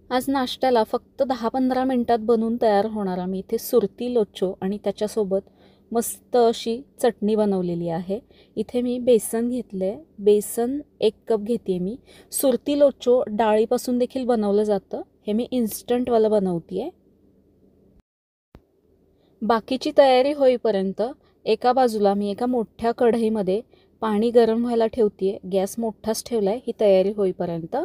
आज नाश्त्याला फक्त 10-15 मिनिटात बनवून तयार होणारा मी इथे सुरती लोचो आणि त्याच्यासोबत मस्त अशी चटणी बनवलेली आहे। इथे मी बेसन घेतले, बेसन 1 कप घेते मी। सुरती लोचो डाळीपासून देखील बनवलं जातं, हे मी इन्स्टंटवालं बनवते। बाकीची तयारी होईपर्यंत एका बाजूला मी एका मोठ्या कढईमध्ये पाणी गरम व्हायला ठेवते। गॅस मोठाच ठेवलाय ही तयारी होईपर्यंत।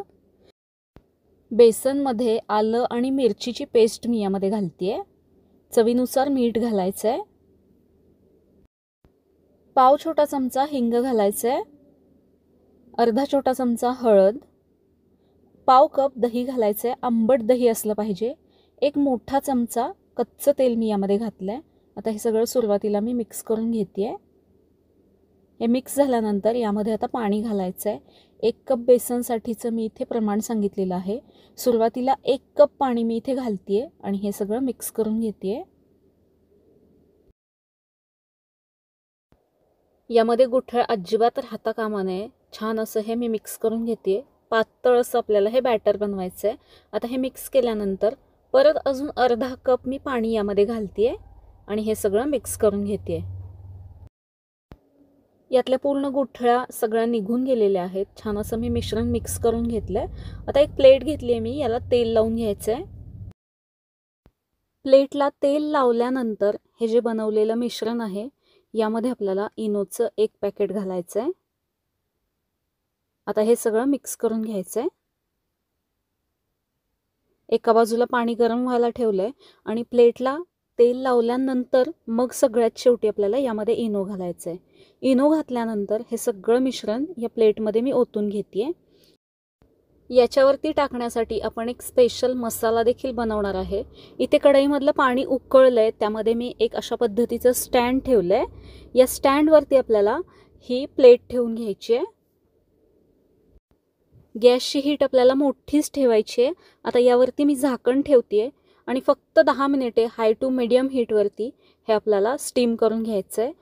बेसनमध्ये आलं आणि मिरचीची पेस्ट मी यामध्ये घालते आहे। चवीनुसार मीठ घालायचं आहे। पाव छोटा चमचा हिंग घालायचं आहे। अर्धा छोटा चमचा हळद, पाव कप दही घालायचं आहे। आंबट दही असलं पाहिजे। एक मोठा चमचा कच्चं तेल मी यामध्ये घातलं आहे। आता हे सगळं सुरुवातीला मी मिक्स करून घेते आहे। हे मिक्स झाल्यानंतर यामध्ये आता पाणी घालायचं आहे। 1 कप बेसनसाठीचं मी इथे प्रमाण सांगितलेलं आहे। सुरुवातीला 1 कप पाणी मी इथे घालते आणि हे सगळं मिक्स करून घेते। यामध्ये गुठळ अजिबात राहता कामा नये। छान असं हे मी मिक्स करून घेते। पातळ असं आपल्याला हे बॅटर बनवायचं आहे। आता हे मिक्स केल्यानंतर परत अजून अर्धा कप मी पाणी यामध्ये घालते आणि हे सगळं मिक्स करून घेते। यातल्या पूर्ण गुठळ्या सगळ्या निघून गेलेल्या आहेत। छान असं मी मिश्रण मिक्स करून घेतलंय। आता एक प्लेट घेतली आहे मी, याला तेल लावून घ्यायचं आहे। प्लेटला तेल लावल्यानंतर हे जे बनवलेलं मिश्रण आहे यामध्ये आपल्याला इनोचं 1 पॅकेट घालायचं आहे। आता हे सगळं मिक्स करून घ्यायचं आहे। एका बाजूला पाणी गरम व्हायला ठेवलंय आणि प्लेटला तेल लावल्यानंतर मग सगळ्यात शेवटी आपल्याला यामध्ये इनो घालायचं आहे। इनो घातल्यानंतर हे सगळं मिश्रण या प्लेटमध्ये मी ओतून घेते। याच्यावरती टाकण्यासाठी आपण एक स्पेशल मसाला देखील बनवणार आहे। इथे कढईमधलं पाणी उकळलंय, त्यामध्ये मी एक अशा पद्धतीचं स्टँड ठेवलंय। या स्टँडवरती आपल्याला ही प्लेट ठेवून घ्यायची आहे। गॅसची हीट आपल्याला मोठीच ठेवायची आहे। आता यावरती मी झाकण ठेवते आणि फक्त 10 मिनिटे हाय टू मीडियम हीटवरती हे आपल्याला स्टीम करून घ्यायचं आहे।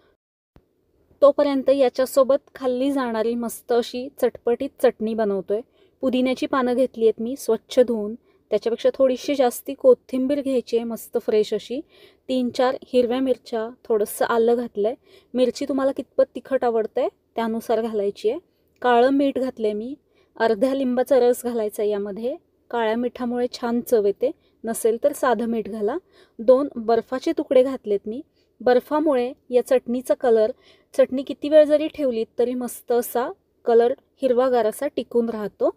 तोपर्यंत याच्यासोबत खाल्ली जाणारी मस्त अशी चटपटीत चटणी बनवतोय। पुदिन्याची पानं घेतली आहेत मी स्वच्छ धुवून, त्याच्यापेक्षा थोडीशी जास्ती कोथिंबीर घ्यायची आहे मस्त फ्रेश अशी। 3-4 हिरव्या मिरच्या, थोडंसं आलं घातलंय। मिरची तुम्हाला कितपत तिखट आवडते त्यानुसार घालायची आहे। काळं मीठ घातलंय मी। अर्ध्या लिंबाचा रस घालायचा यामध्ये। काळ्या मिठामुळे छान चव येते, नसेल तर साधं मीठ घाला। 2 बर्फाचे तुकडे घातलेत मी। बर्फामुळे या चटणीचा कलर, चटणी किती वेळ जरी ठेवलीत तरी मस्त असा कलर हिरवागार असा टिकून राहतो।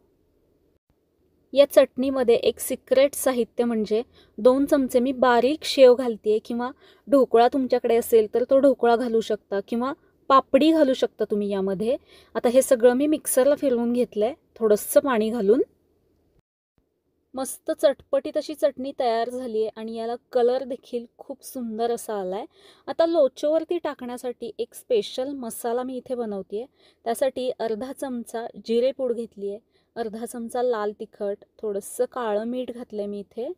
या चटणीमध्ये एक सिक्रेट साहित्य म्हणजे 2 चमचे मी बारीक शेव घालते, किंवा ढोकळा तुमच्याकडे असेल तर तो ढोकळा घालू शकता, किंवा पापडी घालू शकता तुम्ही यामध्ये। आता हे सगळं मी मिक्सरला फिरवून घेतलंय थोडंसं पाणी घालून। मस्त चटपटीत अशी चटणी तयार झाली आहे आणि याला कलर देखील खूप सुंदर असा आलाय। आता लोचोवरती टाकण्यासाठी एक स्पेशल मसाला मी इथे बनवते। त्यासाठी अर्धा चमचा जिरेपूड घेतली आहे, अर्धा चमचा लाल तिखट, थोडंसं काळं मीठ घातलंय मी इथे,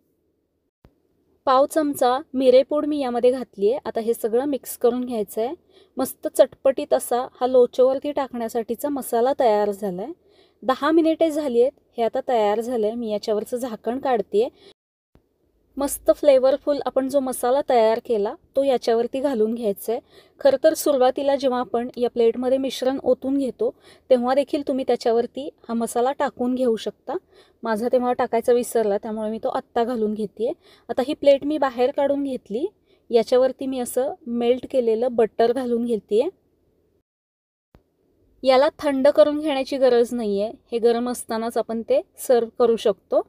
पाव चमचा मिरेपूड मी यामध्ये घातली आहे। आता हे सगळं मिक्स करून घ्यायचं आहे। मस्त चटपटीत असा हा लोचोवरती टाकण्यासाठीचा मसाला तयार झालाय। 10 मिनिटे झाली आहेत, हे आता तयार झालंय। मी याच्यावरचं झाकण काढते। मस्त फ्लेवरफुल आपण जो मसाला तयार केला तो याच्यावरती घालून घ्यायचा आहे। खरं तर सुरुवातीला जेव्हा आपण या प्लेटमध्ये मिश्रण ओतून घेतो तेव्हा देखील तुम्ही त्याच्यावरती हा मसाला टाकून घेऊ शकता। माझा तेव्हा टाकायचा विसरला, त्यामुळे मी तो आत्ता घालून घेते। आता ही प्लेट मी बाहेर काढून घेतली। याच्यावरती मी असं मेल्ट केलेलं बटर घालून घेते। याला थंड करून घेण्याची गरज नाही आहे, हे गरम असतानाच आपण ते सर्व करू शकतो।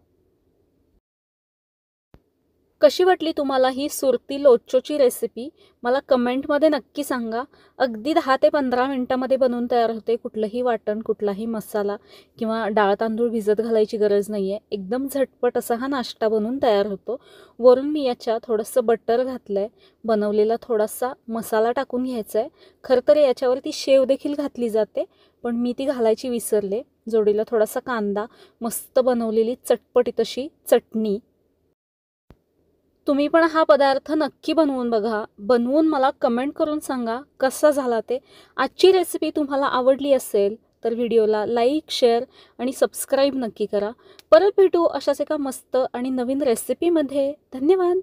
कशी वाटली तुम्हाला ही सुरती लोचोची रेसिपी मला कमेंटमध्ये नक्की सांगा। अगदी 10 ते 15 मिनिटांमध्ये बनवून तयार होते। कुठलंही वाटण, कुठलाही मसाला किंवा डाळ तांदूळ भिजत घालायची गरज नाही आहे। एकदम झटपट असा हा नाश्ता बनवून तयार होतो। वरून मी याच्या थोडंसं बटर घातलंय, बनवलेला थोडासा मसाला टाकून घ्यायचा आहे। खरं तर याच्यावरती शेव देखील घातली जाते, पण मी ती घालायची विसरले। जोडीला थोडासा कांदा, मस्त बनवलेली चटपटीत अशी चटणी। तुम्ही पण हा पदार्थ नक्की बनवून बघा। बनवून मला कमेंट करून सांगा कसा झाला ते। आजची रेसिपी तुम्हाला आवडली असेल तर व्हिडिओला लाईक, शेअर आणि सबस्क्राईब नक्की करा. परत भेटू अशाच एका मस्त आणि नवीन रेसिपीमध्ये. धन्यवाद.